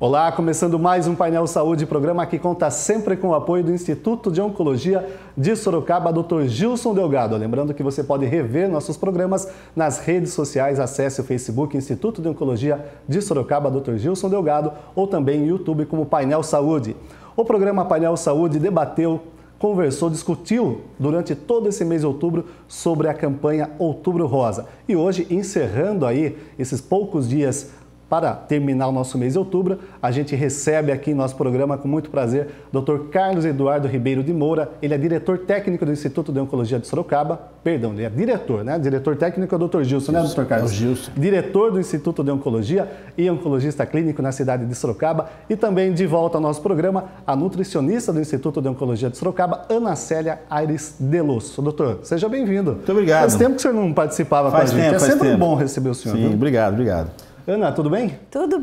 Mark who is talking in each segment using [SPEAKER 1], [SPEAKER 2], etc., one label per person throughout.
[SPEAKER 1] Olá, começando mais um Painel Saúde, programa que conta sempre com o apoio do Instituto de Oncologia de Sorocaba, Dr. Gilson Delgado. Lembrando que você pode rever nossos programas nas redes sociais, acesse o Facebook Instituto de Oncologia de Sorocaba, Dr. Gilson Delgado, ou também no YouTube como Painel Saúde. O programa Painel Saúde debateu, conversou, discutiu durante todo esse mês de outubro sobre a campanha Outubro Rosa. E hoje, encerrando aí esses poucos dias para terminar o nosso mês de outubro, a gente recebe aqui em nosso programa com muito prazer Dr. Carlos Eduardo Ribeiro de Moura. Ele é diretor técnico do Instituto de Oncologia de Sorocaba. Perdão, ele é diretor, né? Diretor técnico é o Dr. Gilson, né, Dr. Carlos?
[SPEAKER 2] Gilson.
[SPEAKER 1] Diretor do Instituto de Oncologia e oncologista clínico na cidade de Sorocaba. E também de volta ao nosso programa, a nutricionista do Instituto de Oncologia de Sorocaba, Ana Célia Aires Delosso. Doutor, seja bem-vindo.
[SPEAKER 2] Muito obrigado.
[SPEAKER 1] Faz tempo que o senhor não participava com a gente. É sempre bom receber o senhor.
[SPEAKER 2] Sim,
[SPEAKER 1] viu?
[SPEAKER 2] obrigado.
[SPEAKER 1] Ana, tudo bem?
[SPEAKER 3] Tudo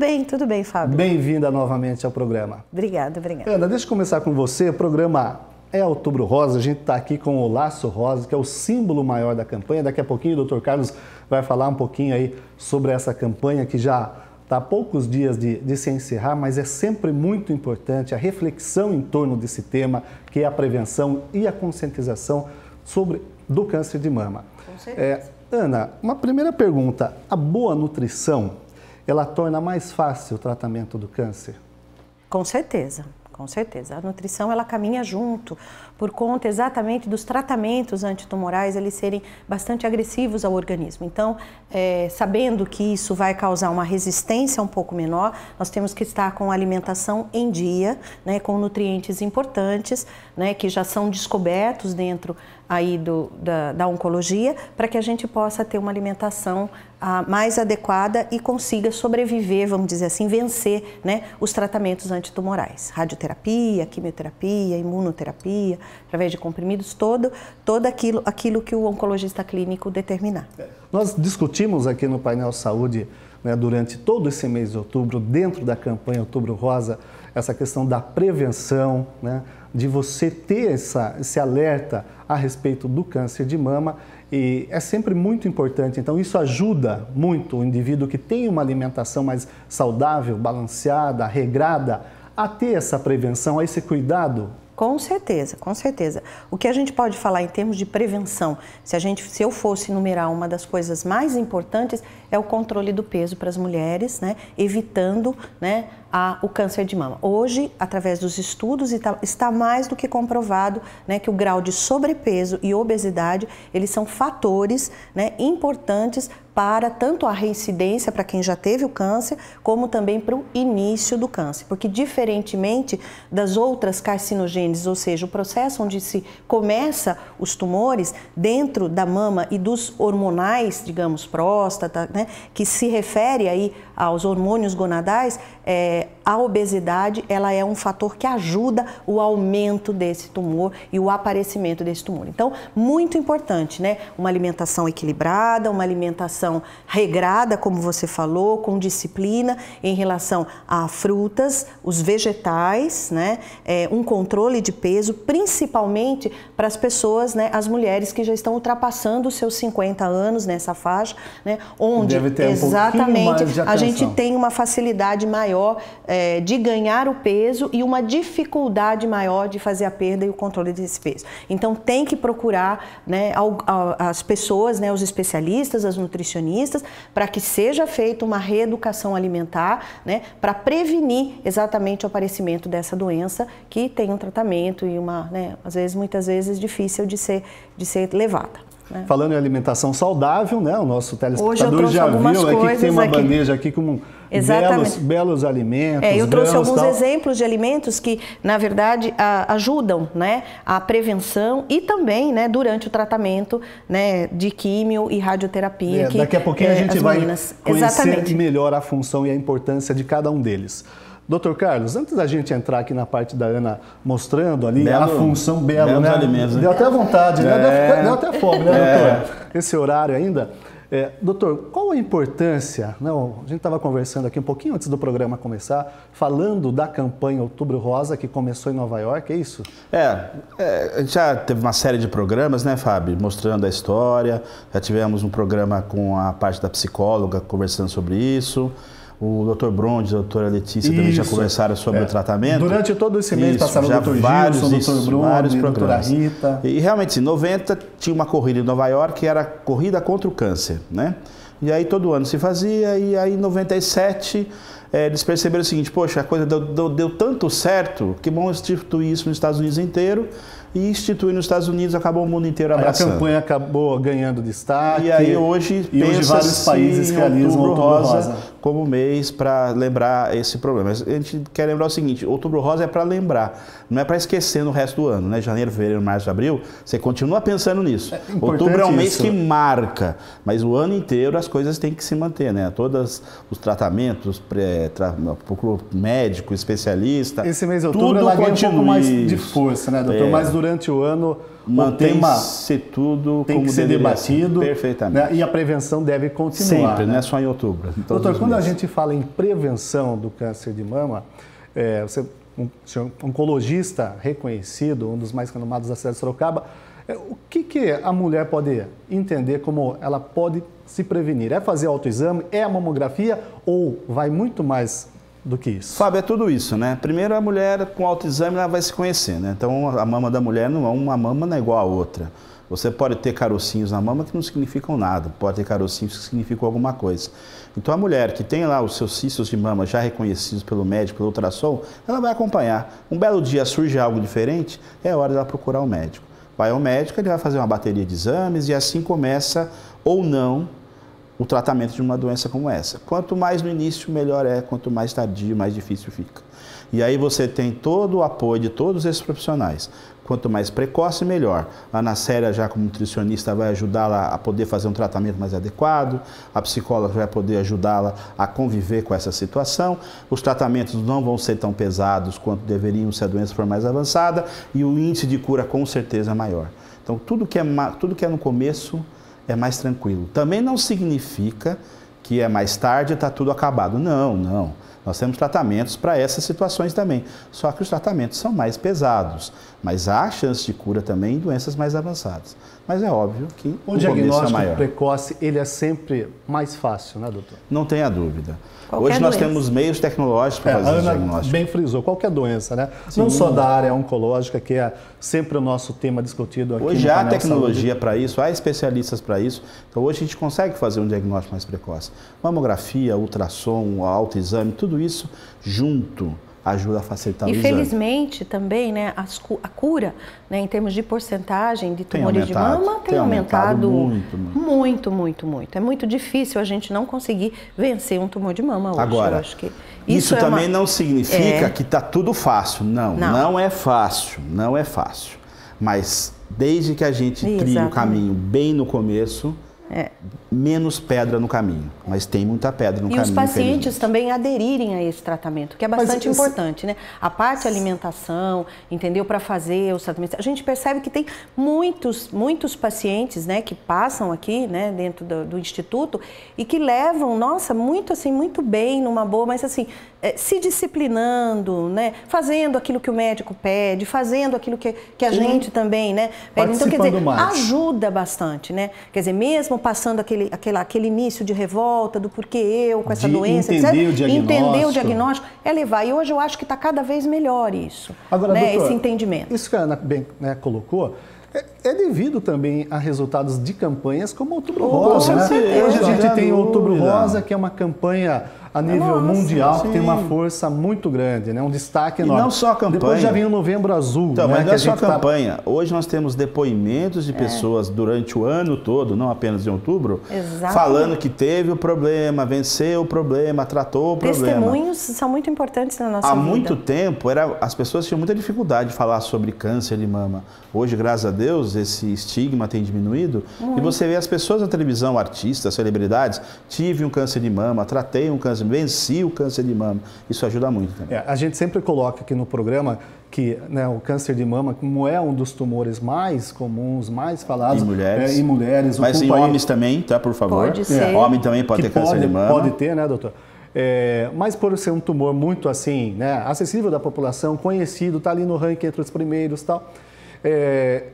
[SPEAKER 3] bem, Fábio.
[SPEAKER 1] Bem-vinda novamente ao programa.
[SPEAKER 3] Obrigada.
[SPEAKER 1] Ana, deixa eu começar com você. O programa é Outubro Rosa, a gente está aqui com o Laço Rosa, que é o símbolo maior da campanha. Daqui a pouquinho o Dr. Carlos vai falar um pouquinho aí sobre essa campanha que já está a poucos dias de se encerrar, mas é sempre muito importante a reflexão em torno desse tema, que é a prevenção e a conscientização do câncer de mama.
[SPEAKER 3] Com certeza.
[SPEAKER 1] Ana, uma primeira pergunta. A boa nutrição, ela torna mais fácil o tratamento do câncer?
[SPEAKER 3] Com certeza. A nutrição, ela caminha junto, por conta exatamente dos tratamentos antitumorais, eles serem bastante agressivos ao organismo. Então, sabendo que isso vai causar uma resistência um pouco menor, nós temos que estar com a alimentação em dia, né, com nutrientes importantes, né, que já são descobertos dentro aí da oncologia, para que a gente possa ter uma alimentação mais adequada e consiga sobreviver, vamos dizer assim, vencer, né, os tratamentos antitumorais. Radioterapia, quimioterapia, imunoterapia, através de comprimidos, todo aquilo que o oncologista clínico determinar.
[SPEAKER 1] Nós discutimos aqui no Painel Saúde, né, durante todo esse mês de outubro, dentro da campanha Outubro Rosa, essa questão da prevenção, né, de você ter esse alerta a respeito do câncer de mama, e é sempre muito importante. Então isso ajuda muito o indivíduo que tem uma alimentação mais saudável, balanceada, regrada, a ter essa prevenção, a esse cuidado.
[SPEAKER 3] Com certeza. O que a gente pode falar em termos de prevenção, se eu fosse enumerar uma das coisas mais importantes, é o controle do peso para as mulheres, né, evitando, né, o câncer de mama. Hoje, através dos estudos, está mais do que comprovado, né, que o grau de sobrepeso e obesidade, eles são fatores, né, importantes para tanto a reincidência para quem já teve o câncer, como também para o início do câncer. Porque diferentemente das outras carcinogêneses, ou seja, o processo onde se começa os tumores dentro da mama e dos hormonais, digamos, próstata, né, que se refere aí aos hormônios gonadais, a obesidade, ela é um fator que ajuda o aumento desse tumor e o aparecimento desse tumor. Então, muito importante, né? Uma alimentação equilibrada, uma alimentação regrada, como você falou, com disciplina em relação a frutas, os vegetais, né? Um controle de peso, principalmente para as pessoas, né? As mulheres que já estão ultrapassando os seus 50 anos nessa faixa, né? Onde
[SPEAKER 1] deve ter
[SPEAKER 3] exatamente
[SPEAKER 1] a
[SPEAKER 3] gente tem uma facilidade maior de ganhar o peso e uma dificuldade maior de fazer a perda e o controle desse peso. Então tem que procurar, né, as pessoas, né, os especialistas, as nutricionistas, para que seja feita uma reeducação alimentar, né, para prevenir exatamente o aparecimento dessa doença que tem um tratamento e né, muitas vezes difícil de ser levada.
[SPEAKER 1] Falando em alimentação saudável, né, o nosso telespectador já viu aqui que tem uma bandeja aqui com belos alimentos.
[SPEAKER 3] Eu trouxe alguns exemplos de alimentos que, na verdade, ajudam, né, a prevenção e também, né, durante o tratamento, né, de químio e radioterapia.
[SPEAKER 1] Daqui a pouquinho a gente vai conhecer melhor a função e a importância de cada um deles. Doutor Carlos, antes da gente entrar aqui na parte da Ana mostrando ali a função bela, né?
[SPEAKER 2] Alimentos, né?
[SPEAKER 1] Deu até vontade, né? Deu até fome, né, doutor? Esse horário ainda. Doutor, qual a importância, a gente estava conversando aqui um pouquinho antes do programa começar, falando da campanha Outubro Rosa, que começou em Nova York, é isso?
[SPEAKER 2] A gente já teve uma série de programas, né, Fábio, mostrando a história, já tivemos um programa com a parte da psicóloga conversando sobre isso. O Dr. Brondes, a doutora Letícia também já conversaram sobre o tratamento.
[SPEAKER 1] Durante todo esse mês passaram o Dr. Gilson, o Dr. Brondes, a doutora Rita.
[SPEAKER 2] E realmente, em 90 tinha uma corrida em Nova York que era a corrida contra o câncer, né? E aí todo ano se fazia, e aí em 97 eles perceberam o seguinte: poxa, a coisa deu tanto certo, que bom instituir isso nos Estados Unidos inteiro. E instituir nos Estados Unidos, acabou o mundo inteiro abraçando.
[SPEAKER 1] A campanha acabou ganhando destaque.
[SPEAKER 2] E aí hoje
[SPEAKER 1] vários países realizam
[SPEAKER 2] Outubro Rosa como mês para lembrar esse problema. Mas a gente quer lembrar o seguinte: Outubro Rosa é para lembrar, não é para esquecer no resto do ano, né? Janeiro, fevereiro, março, abril, você continua pensando nisso. Outubro é um mês que marca, mas o ano inteiro as coisas têm que se manter, né? Todos os tratamentos, médico, especialista.
[SPEAKER 1] Esse mês de outubro ela ganha um pouco mais de força, né, doutor? Mas durante o ano
[SPEAKER 2] mantém-se tudo
[SPEAKER 1] tem que ser debatido,
[SPEAKER 2] perfeitamente.
[SPEAKER 1] Né? E a prevenção deve continuar.
[SPEAKER 2] Sempre, né? Não é só em outubro.
[SPEAKER 1] Doutor, quando a gente fala em prevenção do câncer de mama, você um oncologista reconhecido, um dos mais renomados da cidade de Sorocaba, o que a mulher pode entender como ela pode se prevenir? É fazer autoexame? É a mamografia? Ou vai muito mais do que isso?
[SPEAKER 2] Fábio, é tudo isso, né? Primeiro, a mulher com autoexame ela vai se conhecer, né? Então, a mama da mulher uma mama não é igual a outra. Você pode ter carocinhos na mama que não significam nada, pode ter carocinhos que significam alguma coisa. Então, a mulher que tem lá os seus cistos de mama já reconhecidos pelo médico, pelo ultrassom, ela vai acompanhar. Um belo dia surge algo diferente, é hora dela procurar o médico. Vai ao médico, ele vai fazer uma bateria de exames e assim começa ou não o tratamento de uma doença como essa. Quanto mais no início, melhor é, quanto mais tardio, mais difícil fica. E aí você tem todo o apoio de todos esses profissionais. Quanto mais precoce, melhor. A Ana Célia, já como nutricionista, vai ajudá-la a poder fazer um tratamento mais adequado, a psicóloga vai poder ajudá-la a conviver com essa situação, os tratamentos não vão ser tão pesados quanto deveriam se a doença for mais avançada e o índice de cura com certeza é maior. Então, tudo que é no começo é mais tranquilo. Também não significa que é mais tarde e está tudo acabado. Não, não. Nós temos tratamentos para essas situações também. Só que os tratamentos são mais pesados. Mas há chance de cura também em doenças mais avançadas. Mas é óbvio que
[SPEAKER 1] o diagnóstico precoce ele é sempre mais fácil, né, doutor?
[SPEAKER 2] Não tenha dúvida. Hoje nós temos meios tecnológicos para fazer esse diagnóstico.
[SPEAKER 1] Bem frisou, qualquer doença, né? Sim. Não só da área oncológica, que é sempre o nosso tema discutido aqui no
[SPEAKER 2] Hoje há tecnologia para isso, há especialistas para isso. Então hoje a gente consegue fazer um diagnóstico mais precoce. Mamografia, ultrassom, autoexame, tudo isso junto ajuda a facilitar o exame.
[SPEAKER 3] E felizmente também, né, a cura, né, em termos de porcentagem de tumores de mama tem aumentado muito. É muito difícil a gente não conseguir vencer um tumor de mama hoje.
[SPEAKER 2] Agora,
[SPEAKER 3] eu acho que
[SPEAKER 2] isso também não significa que está tudo fácil. Não é fácil, não é fácil. Mas desde que a gente trilhe o caminho bem no começo, menos pedra no caminho, mas tem muita pedra no caminho.
[SPEAKER 3] E os pacientes também aderirem a esse tratamento, que é bastante importante, né? A parte alimentação, entendeu? Para fazer os tratamentos. A gente percebe que tem muitos pacientes, né, que passam aqui, né, dentro do instituto e que levam, nossa, muito bem, numa boa, mas assim, se disciplinando, né? Fazendo aquilo que o médico pede, fazendo aquilo que a gente também, né? Pede. Então, quer dizer, ajuda bastante, né? Quer dizer, mesmo passando aquele início de revolta do porquê eu com essa doença, entender o diagnóstico, é levar. E hoje eu acho que está cada vez melhor isso.
[SPEAKER 1] Agora,
[SPEAKER 3] né,
[SPEAKER 1] doutor,
[SPEAKER 3] esse entendimento.
[SPEAKER 1] Isso que a Ana bem, né, colocou é devido também a resultados de campanhas como Outubro Rosa. Né? Hoje a gente tem Outubro Rosa, que é uma campanha a nível mundial, que tem uma força muito grande, né? Um destaque enorme.
[SPEAKER 2] E não só a campanha.
[SPEAKER 1] Depois já vem o Novembro Azul.
[SPEAKER 2] Então, mas não é só a campanha. Hoje nós temos depoimentos de pessoas durante o ano todo, não apenas em outubro, falando que teve o problema, venceu o problema, tratou o problema.
[SPEAKER 3] Testemunhos são muito importantes na nossa vida.
[SPEAKER 2] Há muito tempo, as pessoas tinham muita dificuldade de falar sobre câncer de mama. Hoje, graças a Deus, esse estigma tem diminuído. E você vê as pessoas na televisão, artistas, celebridades, tive um câncer de mama, tratei um câncer, venci o câncer de mama. Isso ajuda muito também.
[SPEAKER 1] A gente sempre coloca aqui no programa que, né, o câncer de mama, como é um dos tumores mais comuns, mais falados
[SPEAKER 2] em mulheres. Mas em homens também, tá, por favor?
[SPEAKER 3] Pode ser.
[SPEAKER 2] Homem também pode ter câncer de mama.
[SPEAKER 1] Pode ter, né, doutor? Mas por ser um tumor muito assim, né, acessível da população, conhecido, está ali no ranking entre os primeiros e tal.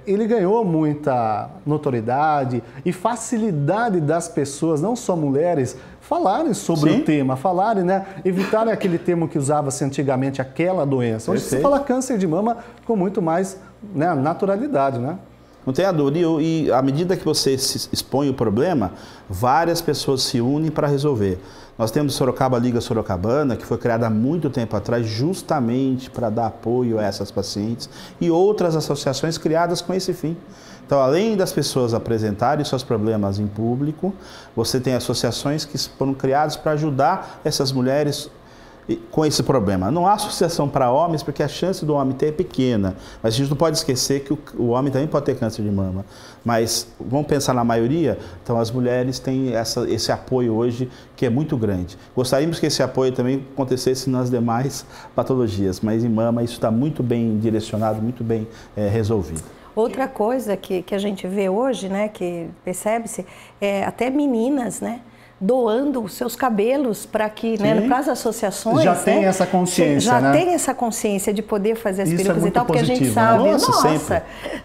[SPEAKER 1] ele ganhou muita notoriedade e facilidade das pessoas, não só mulheres, falarem sobre o tema, falarem, né? Evitarem aquele termo que usava-se antigamente, aquela doença. Hoje se fala câncer de mama com muito mais, né, naturalidade, né?
[SPEAKER 2] Não tenha dúvida. E à medida que você se expõe o problema, várias pessoas se unem para resolver. Nós temos Sorocaba Liga Sorocabana, que foi criada há muito tempo atrás justamente para dar apoio a essas pacientes, e outras associações criadas com esse fim. Então, além das pessoas apresentarem seus problemas em público, você tem associações que foram criadas para ajudar essas mulheres com esse problema. Não há associação para homens, porque a chance do homem ter é pequena, mas a gente não pode esquecer que o homem também pode ter câncer de mama. Mas vamos pensar na maioria, então as mulheres têm esse apoio hoje que é muito grande. Gostaríamos que esse apoio também acontecesse nas demais patologias, mas em mama isso está muito bem direcionado, muito bem resolvido.
[SPEAKER 3] Outra coisa que a gente vê hoje, né, que percebe-se, é até meninas, né, doando os seus cabelos para que, né, para as associações.
[SPEAKER 1] Já tem essa consciência,
[SPEAKER 3] já
[SPEAKER 1] né?
[SPEAKER 3] tem essa consciência de poder fazer as
[SPEAKER 1] Isso
[SPEAKER 3] perucas
[SPEAKER 1] é
[SPEAKER 3] e tal, porque
[SPEAKER 1] positivo,
[SPEAKER 3] a gente sabe,
[SPEAKER 1] né?
[SPEAKER 3] nossa,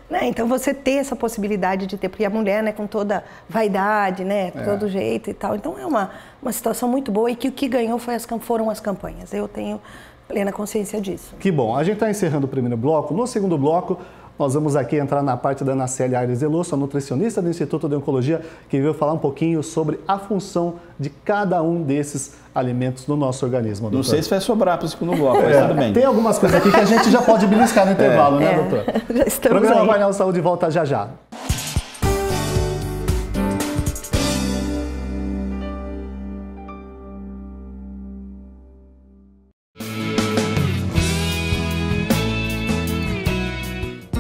[SPEAKER 3] né? Então você ter essa possibilidade de ter, porque a mulher, né, com toda vaidade, né, todo jeito e tal, então é uma situação muito boa e que o que ganhou foram as campanhas. Eu tenho plena consciência disso.
[SPEAKER 1] Que bom. A gente está encerrando o primeiro bloco. No segundo bloco, nós vamos aqui entrar na parte da Ana Célia Aires Delosso, a nutricionista do Instituto de Oncologia, que veio falar um pouquinho sobre a função de cada um desses alimentos no nosso organismo, doutor.
[SPEAKER 2] Não sei se vai sobrar para o segundo bloco, mas tudo bem.
[SPEAKER 1] Tem algumas coisas aqui que a gente já pode beliscar no intervalo, né, doutor?
[SPEAKER 3] Já estamos
[SPEAKER 1] O programa
[SPEAKER 3] aí.
[SPEAKER 1] Painel Saúde volta já já.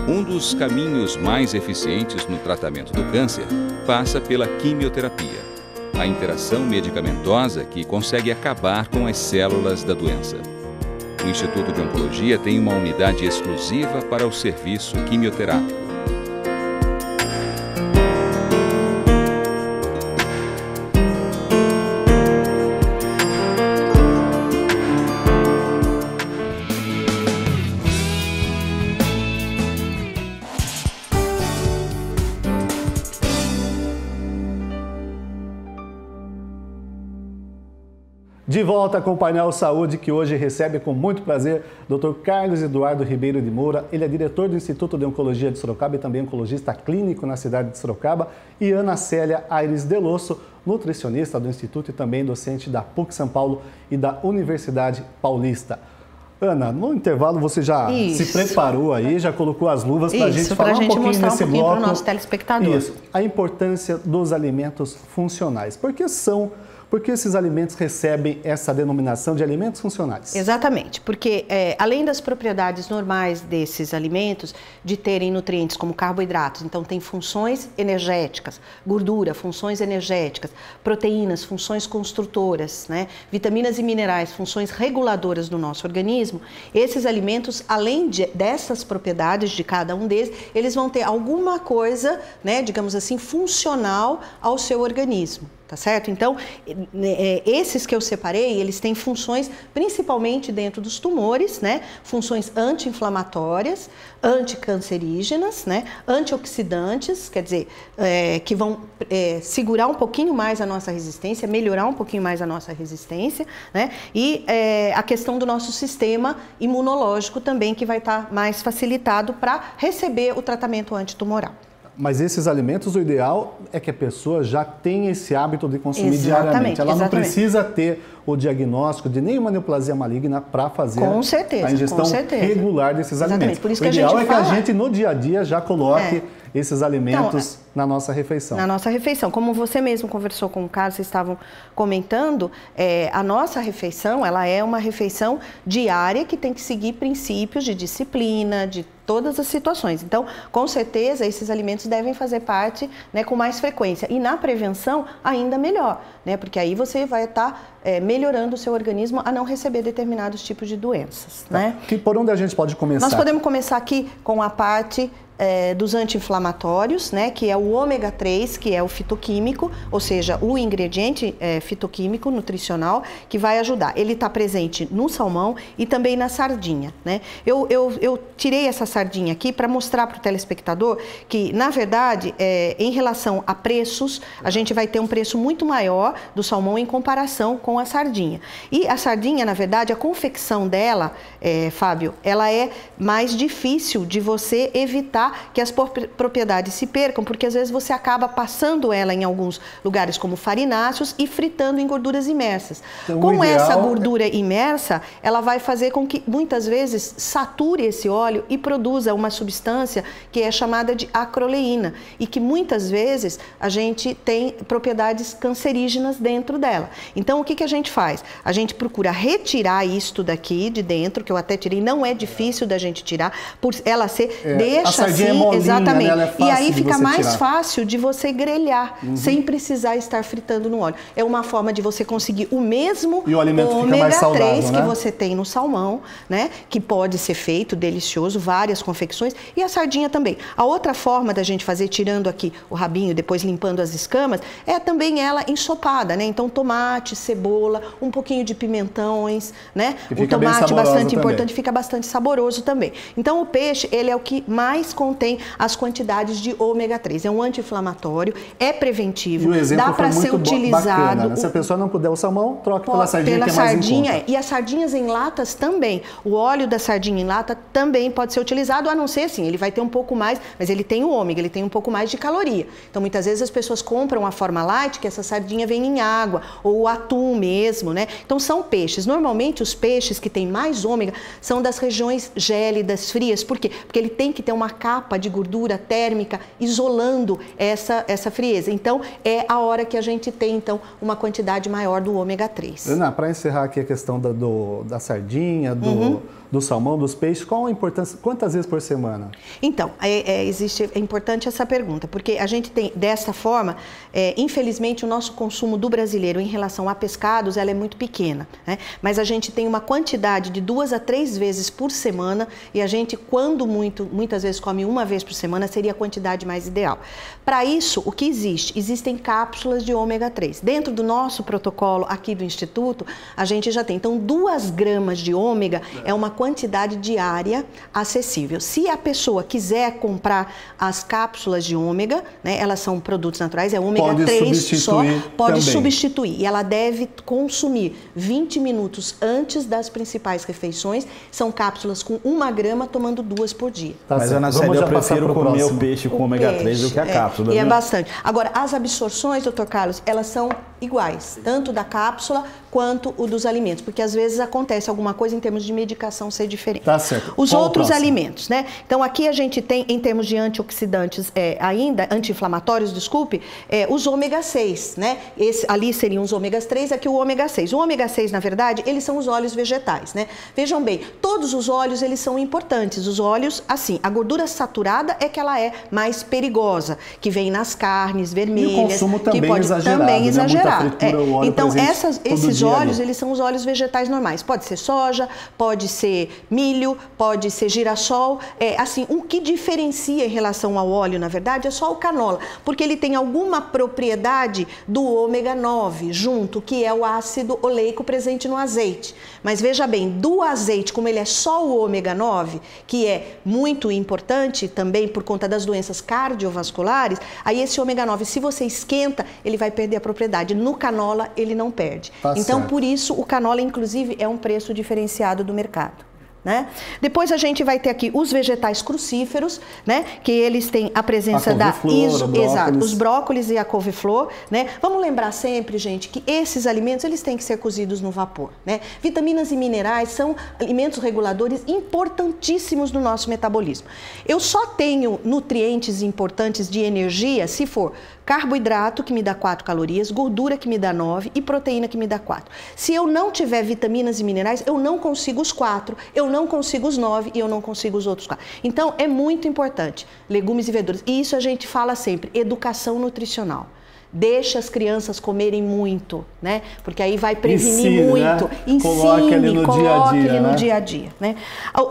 [SPEAKER 4] Um dos caminhos mais eficientes no tratamento do câncer passa pela quimioterapia, a interação medicamentosa que consegue acabar com as células da doença. O Instituto de Oncologia tem uma unidade exclusiva para o serviço quimioterápico.
[SPEAKER 1] De volta com o Painel Saúde, que hoje recebe com muito prazer Dr. Carlos Eduardo Ribeiro de Moura. Ele é diretor do Instituto de Oncologia de Sorocaba e também oncologista clínico na cidade de Sorocaba. E Ana Célia Aires Delosso, nutricionista do Instituto e também docente da PUC São Paulo e da Universidade Paulista. Ana, no intervalo você já se preparou aí, já colocou as luvas para a gente falar um pouquinho nesse bloco.
[SPEAKER 3] Para o nosso telespectador.
[SPEAKER 1] Isso, a importância dos alimentos funcionais. Por que esses alimentos recebem essa denominação de alimentos funcionais?
[SPEAKER 3] Exatamente, porque além das propriedades normais desses alimentos, de terem nutrientes como carboidratos, então tem funções energéticas, gordura, funções energéticas, proteínas, funções construtoras, né? Vitaminas e minerais, funções reguladoras do nosso organismo, esses alimentos, além dessas propriedades de cada um deles, eles vão ter alguma coisa, né, digamos assim, funcional ao seu organismo. Tá certo? Então, esses que eu separei, eles têm funções principalmente dentro dos tumores, né? Funções anti-inflamatórias, anticancerígenas, né? Antioxidantes, quer dizer, que vão segurar um pouquinho mais a nossa resistência, melhorar um pouquinho mais a nossa resistência, né? E a questão do nosso sistema imunológico também, que vai estar mais facilitado para receber o tratamento antitumoral.
[SPEAKER 1] Mas esses alimentos, o ideal é que a pessoa já tenha esse hábito de consumir diariamente. Ela não precisa ter o diagnóstico de nenhuma neoplasia maligna para fazer a ingestão regular desses alimentos.
[SPEAKER 3] Por isso
[SPEAKER 1] o
[SPEAKER 3] que
[SPEAKER 1] ideal
[SPEAKER 3] a gente
[SPEAKER 1] que a gente, no dia a dia, já coloque esses alimentos na nossa refeição.
[SPEAKER 3] Na nossa refeição. Como você mesmo conversou com o Carlos, vocês estavam comentando, a nossa refeição, ela é uma refeição diária que tem que seguir princípios de disciplina, de todas as situações. Então, com certeza, esses alimentos devem fazer parte, né, com mais frequência. E na prevenção, ainda melhor, né? Porque aí você vai estar melhorando o seu organismo a não receber determinados tipos de doenças, né?
[SPEAKER 1] Por onde a gente pode começar?
[SPEAKER 3] Nós podemos começar aqui com a parte dos anti-inflamatórios, né, que é o ômega 3, que é o fitoquímico, ou seja, o ingrediente fitoquímico nutricional que vai ajudar. Ele está presente no salmão e também na sardinha, né? Eu tirei essa sardinha aqui para mostrar para o telespectador que, na verdade, em relação a preços, a gente vai ter um preço muito maior do salmão em comparação com a sardinha. E a sardinha, na verdade, a confecção dela, Fábio, ela é mais difícil de você evitar que as propriedades se percam, porque às vezes você acaba passando ela em alguns lugares como farináceos e fritando em gorduras imersas. Então, com essa gordura imersa, ela vai fazer com que muitas vezes sature esse óleo e produza uma substância que é chamada de acroleína e que muitas vezes a gente tem propriedades cancerígenas dentro dela. Então, o que a gente faz? A gente procura retirar isto daqui de dentro, que eu até tirei, não é difícil da gente tirar, por ela ser, deixa assim, é molinha, exatamente, né? E aí fica mais fácil de você grelhar, sem precisar estar fritando no óleo. É uma forma de você conseguir o mesmo ômega 3 que você tem no salmão, né? Que pode ser feito, delicioso, várias confecções, e a sardinha também. A outra forma da gente fazer, tirando aqui o rabinho, depois limpando as escamas, é também ela ensopada, né? Então tomate, cebola, um pouquinho de pimentões, né? O tomate bastante importante, fica bastante saboroso também. Então o peixe, ele é o que mais contém as quantidades de ômega 3. É um anti-inflamatório, é preventivo, dá para ser utilizado.
[SPEAKER 1] Bacana, né? Se a pessoa não puder o salmão, troca pela sardinha, que é mais em conta.
[SPEAKER 3] E as sardinhas em latas também. O óleo da sardinha em lata também pode ser utilizado, a não ser assim, ele vai ter um pouco mais, mas ele tem o ômega, ele tem um pouco mais de caloria. Então muitas vezes as pessoas compram a forma light, que essa sardinha vem em água, ou o atum mesmo, né? Então são peixes. Normalmente os peixes que têm mais ômega são das regiões gélidas, frias. Por quê? Porque ele tem que ter uma capa de gordura térmica isolando essa frieza. Então, é a hora que a gente tem, então, uma quantidade maior do ômega 3.
[SPEAKER 1] Ana, para encerrar aqui a questão da sardinha, do salmão, dos peixes, qual a importância, quantas vezes por semana?
[SPEAKER 3] Então, é importante essa pergunta, porque a gente tem, dessa forma, infelizmente, o nosso consumo do brasileiro em relação a pescados, ela é muito pequena, né? Mas a gente tem uma quantidade de 2 a 3 vezes por semana e a gente, quando muitas vezes come uma vez por semana, seria a quantidade mais ideal. Para isso, o que existe? Existem cápsulas de ômega 3. Dentro do nosso protocolo aqui do Instituto, a gente já tem. Então, 2 gramas de ômega é uma quantidade diária acessível. Se a pessoa quiser comprar as cápsulas de ômega, né, elas são produtos naturais, é ômega 3 só, pode substituir. E ela deve consumir 20 minutos antes das principais refeições. São cápsulas com 1 grama, tomando 2 por dia.
[SPEAKER 2] Tá. Mas, Ana Célia, eu prefiro comer o peixe com ômega 3 do que a cápsula.
[SPEAKER 3] E é bastante. Agora, as absorções, doutor Carlos, elas são iguais, tanto da cápsula quanto o dos alimentos, porque às vezes acontece alguma coisa em termos de medicação ser diferente.
[SPEAKER 1] Tá certo.
[SPEAKER 3] Os outros alimentos, né? Então aqui a gente tem, em termos de antioxidantes, ainda, anti-inflamatórios, desculpe, os ômega 6, né? Ali seriam os ômegas 3, aqui o ômega 6. O ômega 6, na verdade, eles são os óleos vegetais, né? Vejam bem, todos os óleos, eles são importantes. Os óleos, assim, a gordura saturada é que ela é mais perigosa, que vem nas carnes vermelhas. E o
[SPEAKER 1] consumo também que pode exagerado, também exagerar. Né? Fritura, o óleo
[SPEAKER 3] então, esses óleos, eles são os óleos vegetais normais. Pode ser soja, pode ser milho, pode ser girassol. Assim, o que diferencia em relação ao óleo, na verdade, é só o canola, porque ele tem alguma propriedade do ômega 9 junto, que é o ácido oleico presente no azeite. Mas veja bem, do azeite, como ele é só o ômega 9, que é muito importante também por conta das doenças cardiovasculares, aí esse ômega 9, se você esquenta, ele vai perder a propriedade. No canola, ele não perde. Então, por isso, o canola, inclusive, é um preço diferenciado do mercado. Né? Depois a gente vai ter aqui os vegetais crucíferos, né? Que eles têm a presença os brócolis e a couve-flor, né? Vamos lembrar sempre, gente, que esses alimentos eles têm que ser cozidos no vapor, né? Vitaminas e minerais são alimentos reguladores importantíssimos no nosso metabolismo. Eu só tenho nutrientes importantes de energia se for carboidrato, que me dá 4 calorias, gordura, que me dá 9 e proteína, que me dá 4. Se eu não tiver vitaminas e minerais, eu não consigo os 4, eu não consigo os 9 e eu não consigo os outros 4. Então, é muito importante, legumes e verduras. E isso a gente fala sempre, educação nutricional. Deixa as crianças comerem muito, né? Porque aí vai prevenir muito.
[SPEAKER 1] Né? Coloque ele no dia a dia,
[SPEAKER 3] né?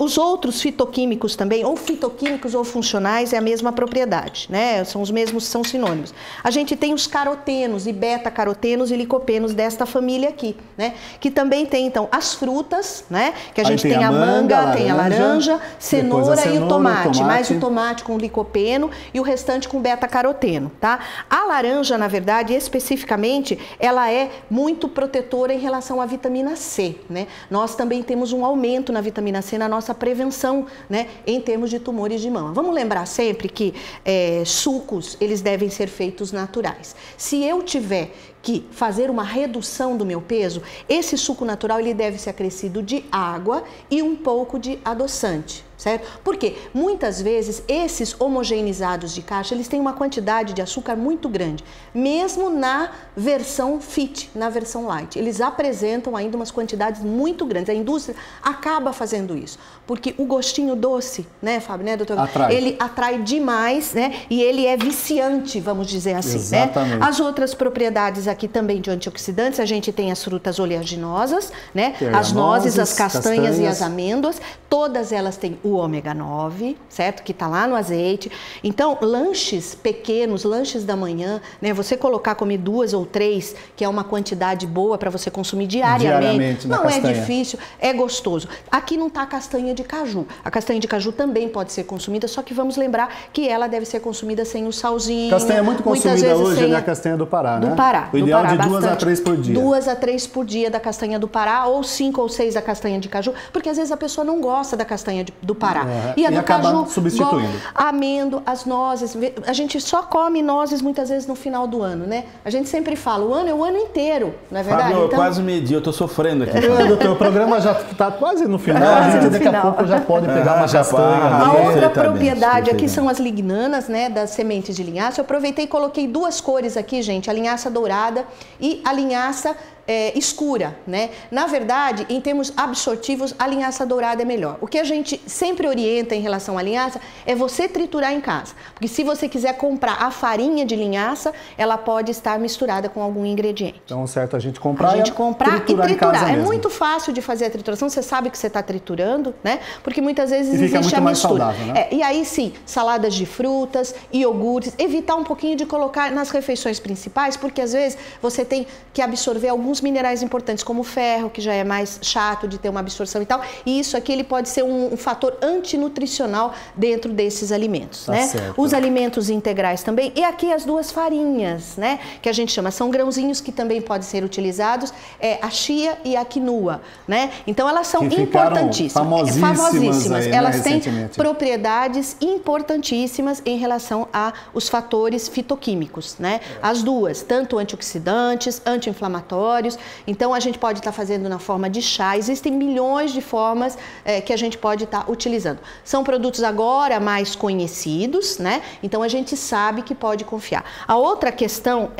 [SPEAKER 3] Os outros fitoquímicos também, ou fitoquímicos ou funcionais, é a mesma propriedade, né? São os mesmos, são sinônimos. A gente tem os carotenos e beta-carotenos e licopenos desta família aqui, né? Que também tem, então, as frutas, né? Que a gente tem a manga, tem a laranja, cenoura e o tomate. Mais o tomate com licopeno e o restante com beta-caroteno, tá? A laranja, na verdade, especificamente, ela é muito protetora em relação à vitamina C, né? Nós também temos um aumento na vitamina C na nossa prevenção, né? Em termos de tumores de mama. Vamos lembrar sempre que sucos, eles devem ser feitos naturais. Se eu tiver que fazer uma redução do meu peso, esse suco natural ele deve ser acrescido de água e um pouco de adoçante, certo? Porque muitas vezes esses homogeneizados de caixa, eles têm uma quantidade de açúcar muito grande, mesmo na versão fit, na versão light. Eles apresentam ainda umas quantidades muito grandes. A indústria acaba fazendo isso, porque o gostinho doce, né, Fábio, né, doutor? Ele atrai demais, né? E ele é viciante, vamos dizer assim,
[SPEAKER 1] exatamente,
[SPEAKER 3] né? As outras propriedades aqui também de antioxidantes, a gente tem as frutas oleaginosas, né? As nozes, as castanhas e as amêndoas, todas elas têm o ômega 9, certo? Que está lá no azeite. Então, lanches pequenos, lanches da manhã, né? Você comer 2 ou 3, que é uma quantidade boa para você consumir diariamente não é difícil, é gostoso. Aqui não está a castanha de caju. A castanha de caju também pode ser consumida, só que vamos lembrar que ela deve ser consumida sem o salzinho.
[SPEAKER 1] Castanha é muito consumida hoje, né? A castanha do Pará, né?
[SPEAKER 3] Do Pará.
[SPEAKER 1] O ideal de 2 a 3 por dia.
[SPEAKER 3] 2 a 3 por dia da castanha do Pará, ou 5 ou 6 da castanha de caju, porque às vezes a pessoa não gosta da castanha do Pará.
[SPEAKER 1] E
[SPEAKER 3] a do
[SPEAKER 1] acaba
[SPEAKER 3] caju,
[SPEAKER 1] substituindo.
[SPEAKER 3] A amêndoa, as nozes. A gente só come nozes muitas vezes no final do ano, né? A gente sempre fala, o ano é o ano inteiro, não é verdade?
[SPEAKER 2] Fábio, eu quase medi, eu tô sofrendo aqui.
[SPEAKER 1] Doutor, o programa já está quase no final, a gente daqui a pouco já pode pegar uma castanha.
[SPEAKER 3] A outra propriedade aqui são as lignanas, né, das sementes de linhaça. Eu aproveitei e coloquei 2 cores aqui, gente, a linhaça dourada e a linhaça escura, né? Na verdade, em termos absortivos, a linhaça dourada é melhor. O que a gente sempre orienta em relação à linhaça é você triturar em casa. Porque se você quiser comprar a farinha de linhaça, ela pode estar misturada com algum ingrediente.
[SPEAKER 1] Então, certo, a gente comprar
[SPEAKER 3] e triturar. É
[SPEAKER 1] mesmo.
[SPEAKER 3] muito fácil de fazer a trituração, você sabe que você está triturando, né? Porque muitas vezes
[SPEAKER 1] existe a mistura. Mais saudável, né?
[SPEAKER 3] E aí sim, saladas de frutas, iogurtes, evitar um pouquinho de colocar nas refeições principais, porque às vezes você tem que absorver alguns minerais importantes, como o ferro, que já é mais chato de ter uma absorção e tal, e isso aqui ele pode ser um fator antinutricional dentro desses alimentos, né?
[SPEAKER 1] Certo.
[SPEAKER 3] Os alimentos integrais também, e aqui as 2 farinhas, né? Que a gente chama, são grãozinhos que também podem ser utilizados, a chia e a quinoa, né? Então elas são importantíssimas.
[SPEAKER 1] Famosíssimas aí,
[SPEAKER 3] elas
[SPEAKER 1] têm
[SPEAKER 3] propriedades importantíssimas em relação aos fatores fitoquímicos, né? As 2, tanto antioxidantes, anti-inflamatórios. Então a gente pode estar fazendo na forma de chá. Existem milhões de formas que a gente pode estar utilizando. São produtos agora mais conhecidos, né? Então a gente sabe que pode confiar. A outra questão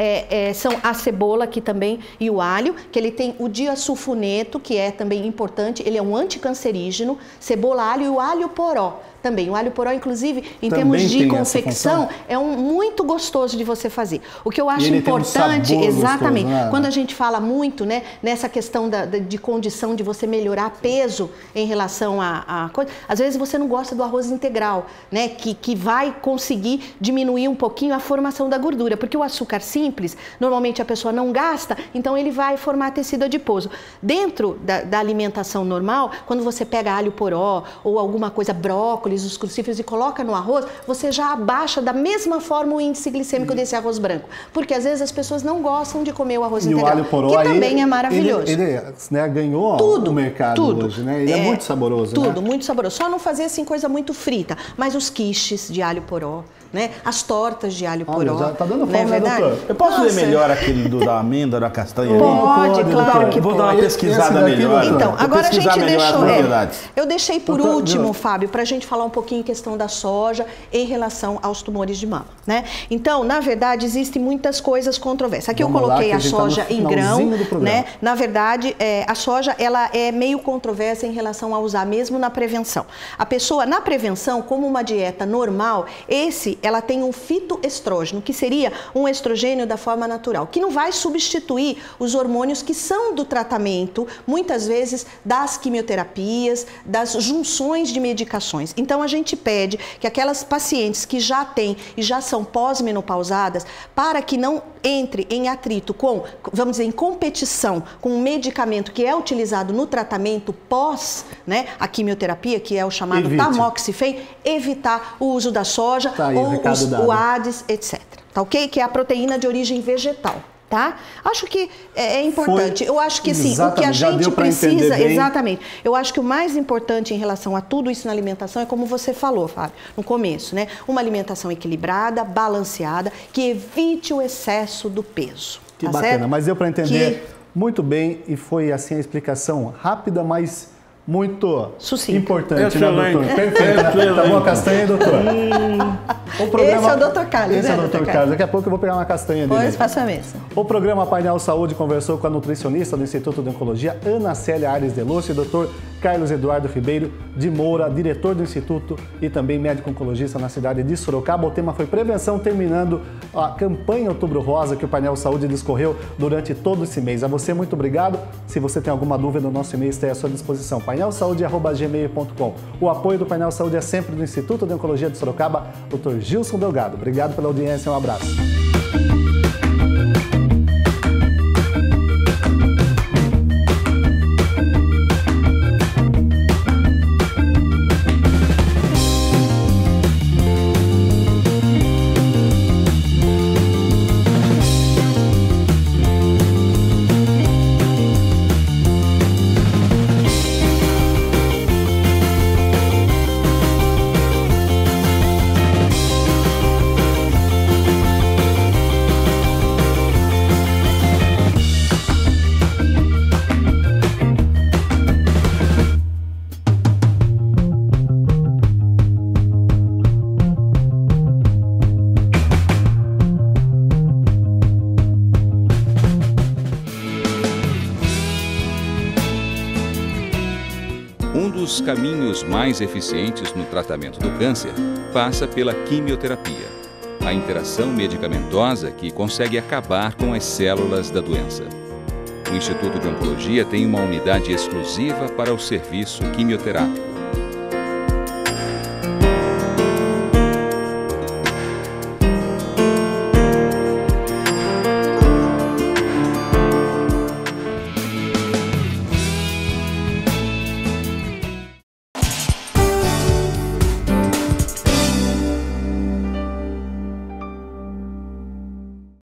[SPEAKER 3] são a cebola aqui também e o alho, que ele tem o diasulfoneto, que é também importante. Ele é um anticancerígeno. Cebola, alho e o alho poró. Também. O alho poró, inclusive, em termos de confecção, é muito gostoso de você fazer. O que eu acho importante, exatamente, gostoso, né? Quando a gente fala muito, né, nessa questão de condição de você melhorar peso em relação a coisa, às vezes você não gosta do arroz integral, né, que vai conseguir diminuir um pouquinho a formação da gordura, porque o açúcar simples, normalmente a pessoa não gasta, então ele vai formar tecido adiposo. Dentro da alimentação normal, quando você pega alho poró ou alguma coisa, brócolis, os crucíferos e coloca no arroz, você já abaixa da mesma forma o índice glicêmico desse arroz branco. Porque às vezes as pessoas não gostam de comer o arroz integral,
[SPEAKER 1] o alho poró,
[SPEAKER 3] que também é maravilhoso.
[SPEAKER 1] Ele né, ganhou o mercado hoje, né? Ele é muito saboroso,
[SPEAKER 3] tudo, né? Muito saboroso. Só não fazer assim coisa muito frita, mas os quiches de alho poró, né? As tortas de alho poró.
[SPEAKER 1] Já tá dando fome, né, doutor?
[SPEAKER 2] Eu posso ver melhor aquele da amêndoa, da castanha?
[SPEAKER 3] Pode, claro que
[SPEAKER 2] vou
[SPEAKER 3] pode.
[SPEAKER 2] dar uma pesquisada melhor.
[SPEAKER 3] Então, agora a gente deixou... eu deixei por
[SPEAKER 1] doutor,
[SPEAKER 3] último, Fábio, pra gente falar um pouquinho em questão da soja em relação aos tumores de mama, né? Então, na verdade, existem muitas coisas controversas. Aqui eu coloquei a soja em grão, né? Na verdade, a soja, ela é meio controversa em relação a usar mesmo na prevenção. A pessoa, na prevenção, como uma dieta normal, esse si, ela tem um fitoestrógeno, que seria um estrogênio da forma natural, que não vai substituir os hormônios que são do tratamento, muitas vezes das quimioterapias, das junções de medicações. Então a gente pede que aquelas pacientes que já têm e já são pós-menopausadas, para que não entre em atrito com, vamos dizer, em competição com um medicamento que é utilizado no tratamento pós, né, a quimioterapia, que é o chamado tamoxifen, evitar o uso da soja ou o ADES, etc. Tá ok? Que é a proteína de origem vegetal. Tá? Acho que é importante. Eu acho que assim, o que a gente precisa, exatamente. Eu acho que o mais importante em relação a tudo isso na alimentação é como você falou, Fábio, no começo, né? Uma alimentação equilibrada, balanceada, que evite o excesso do peso.
[SPEAKER 1] Que bacana, certo? Mas deu para entender muito bem e foi assim a explicação rápida, mas muito importante, né, doutor? Perfeito. Tá bom a castanha, doutor?
[SPEAKER 3] Esse é o doutor Carlos,
[SPEAKER 1] Esse é o doutor Carlos. Daqui a pouco eu vou pegar uma castanha dele.
[SPEAKER 3] Pois, faça a mesa.
[SPEAKER 1] O programa Painel Saúde conversou com a nutricionista do Instituto de Oncologia, Ana Célia Aires Delosso, e doutor Carlos Eduardo Ribeiro de Moura, diretor do Instituto e também médico oncologista na cidade de Sorocaba. O tema foi prevenção, terminando a campanha Outubro Rosa que o Painel Saúde discorreu durante todo esse mês. A você, muito obrigado. Se você tem alguma dúvida, o nosso e-mail está à sua disposição, painelsaude@gmail.com. O apoio do Painel Saúde é sempre do Instituto de Oncologia de Sorocaba, Dr. Gilson Delgado. Obrigado pela audiência, um abraço.
[SPEAKER 4] Os caminhos mais eficientes no tratamento do câncer passa pela quimioterapia, a interação medicamentosa que consegue acabar com as células da doença. O Instituto de Oncologia tem uma unidade exclusiva para o serviço quimioterápico.